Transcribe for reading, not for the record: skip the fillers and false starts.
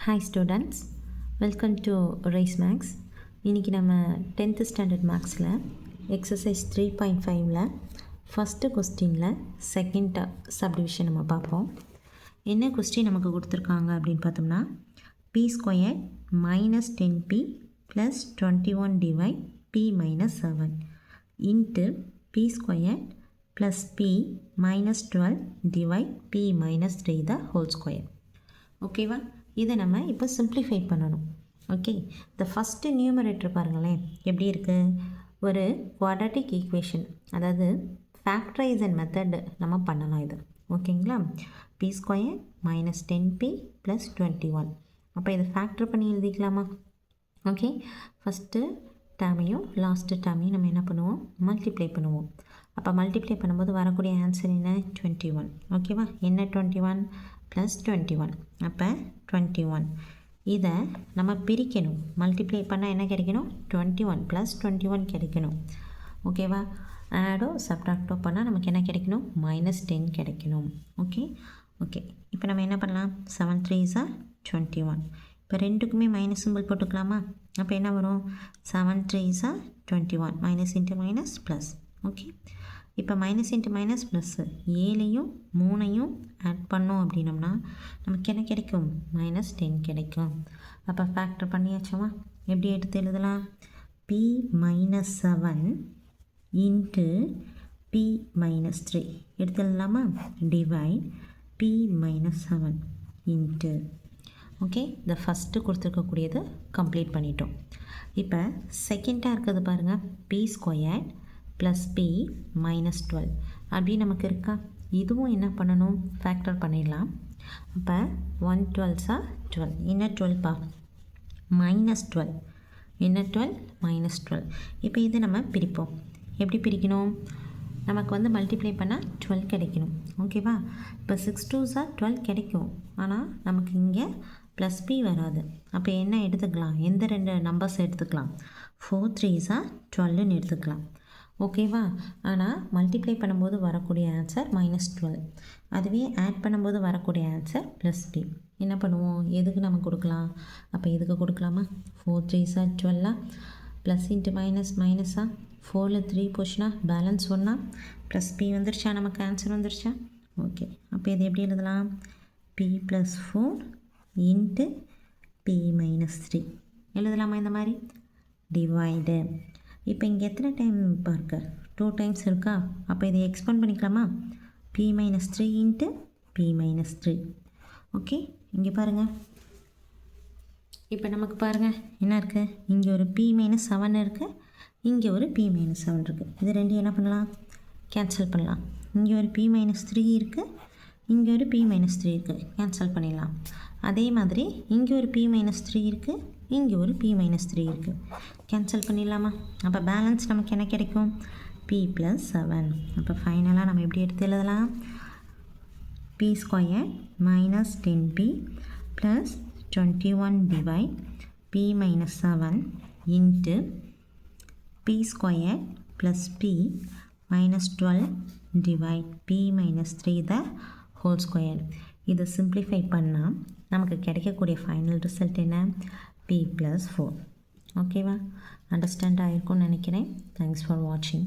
Hi students, welcome to Race Max. இன்னைக்கு நம்ம 10th standard Maxல exercise 3.5ல first questionல second subdivision நம்ம பார்ப்போம். என்ன question நமக்கு கொடுத்திருக்காங்க அப்படின்னு பார்த்தோம்னா p squared minus 10p plus 21 p minus 7 into p squared plus p minus 12 p minus 3 the whole square. ஓகேவா, இதை நம்ம இப்போ சிம்பிளிஃபை பண்ணணும். ஓகே, இந்த ஃபஸ்ட்டு நியூமரேட்டர் பாருங்களேன் எப்படி இருக்குது. ஒரு குவாட்ராட்டிக் ஈக்குவேஷன், அதாவது ஃபேக்டரைசன் மெத்தட் நம்ம பண்ணலாம் இது. ஓகேங்களா, B square minus 10p plus 21. அப்போ இதை ஃபேக்டர் பண்ணி எழுதிக்கலாமா? ஓகே, ஃபஸ்ட்டு டேர்மையும் லாஸ்ட்டு டேர்மையும் நம்ம என்ன பண்ணுவோம், மல்டிப்ளை பண்ணுவோம். அப்போ மல்டிப்ளை பண்ணும்போது வரக்கூடிய ஆன்சர் என்ன, 21. ஓகேவா, என்ன 21 ப்ளஸ் 21, அப்போ 21. இதை நம்ம பிரிக்கணும். மல்டிப்ளை பண்ணால் என்ன கிடைக்கணும், 21 ப்ளஸ் 21 கிடைக்கணும். ஓகேவா, ஆடோ சப்ட்ராக்டோ பண்ணால் நமக்கு என்ன கிடைக்கணும், -10 கிடைக்கணும். ஓகே ஓகே, இப்போ நம்ம என்ன பண்ணலாம், 7 3s are 21. இப்போ ரெண்டுக்குமே மைனஸ் சிம்பிள் போட்டுக்கலாமா? அப்போ என்ன வரும், 7 3s are 21, minus into minus plus. Okay, இப்போ மைனஸ் இன்ட்டு மைனஸ் ப்ளஸ்ஸு 7ஐயும் 3ஐயும் ஆட் பண்ணோம் அப்படின்னம்னா நமக்கு என்ன கிடைக்கும், -10 கிடைக்கும். அப்போ ஃபேக்டர் பண்ணியாச்சுமா? எப்படி எடுத்து எழுதலாம், p minus 7 into p minus 3 எடுத்து எழுதலாமா? Divide p minus 7 into. Okay, இந்த ஃபஸ்ட்டு கொடுத்துருக்கக்கூடியது கம்ப்ளீட் பண்ணிட்டோம். இப்போ செகண்டாக இருக்கிறது பாருங்கள், p square plus p minus 12 அப்படி நமக்கு இருக்கா. இதுவும் என்ன பண்ணணும், ஃபேக்டர் பண்ணிடலாம். அப்போ 1 12s are 12, என்ன 12பா, -12, என்ன 12 -12. இப்போ இது நம்ம பிரிப்போம். எப்படி பிரிக்கணும், நமக்கு வந்து மல்டிப்ளை பண்ணால் 12 கிடைக்கணும். ஓகேவா, இப்போ 6 2s are 12 கிடைக்கும். ஆனால் நமக்கு இங்கே ப்ளஸ் p வராது. அப்போ என்ன எடுத்துக்கலாம், எந்த ரெண்டு நம்பர்ஸ் எடுத்துக்கலாம், 4 3s are 12ன்னு எடுத்துக்கலாம். ஓகேவா, ஆனால் மல்டிப்ளை பண்ணும்போது வரக்கூடிய ஆன்சர் -12, அதுவே ஆட் பண்ணும்போது வரக்கூடிய ஆன்சர் ப்ளஸ் p. என்ன பண்ணுவோம், எதுக்கு நம்ம கொடுக்கலாம், அப்போ எதுக்கு கொடுக்கலாமா, 4 3s are 12, plus into minus மைனஸா, 4ல் 3 போச்சுன்னா பேலன்ஸ் 1, ப்ளஸ் p வந்துருச்சா, நமக்கு ஆன்சர் வந்துருச்சா. ஓகே, அப்போ இது எப்படி எழுதலாம், p plus 4 into p minus 3 எழுதலாமா இந்த மாதிரி, டிவைடு. இப்போ இங்கே எத்தனை டைம் பார்க்க, 2 டைம்ஸ் இருக்கா. அப்போ இதை எக்ஸ்பேண்ட் பண்ணிக்கலாமா, p minus 3 into p minus 3. Okay, இங்கே பாருங்கள், இப்போ நமக்கு பாருங்கள் என்ன இருக்குது, இங்கே ஒரு p மைனஸ் 7 இருக்குது, இங்கே ஒரு p மைனஸ் 7 இருக்குது. இது ரெண்டும் என்ன பண்ணலாம், கேன்சல் பண்ணலாம். இங்கே ஒரு p மைனஸ் 3 இருக்குது, இங்கே ஒரு p மைனஸ் 3 இருக்குது, கேன்சல் பண்ணிடலாம். அதே மாதிரி இங்கே ஒரு p மைனஸ் 3 இருக்குது, இங்கே ஒரு p மைனஸ் 3 இருக்குது, கேன்சல் பண்ணிடலாமா. அப்போ பேலன்ஸ் நமக்கு என்ன கிடைக்கும், p ப்ளஸ் 7. அப்போ ஃபைனலாக நம்ம எப்படி எடுத்து எழுதலாம், p square minus 10p plus 21 divide p minus 7 into p square plus p minus 12 divide p minus 3 the whole square. இதை சிம்பிளிஃபை பண்ணால் நமக்கு கிடைக்கக்கூடிய ஃபைனல் ரிசல்ட் என்ன, p ப்ளஸ் 4. ஓகேவா, அண்டர்ஸ்டாண்ட் ஆகிருக்கும்னு நினைக்கிறேன். தேங்க்ஸ் ஃபார் வாட்சிங்.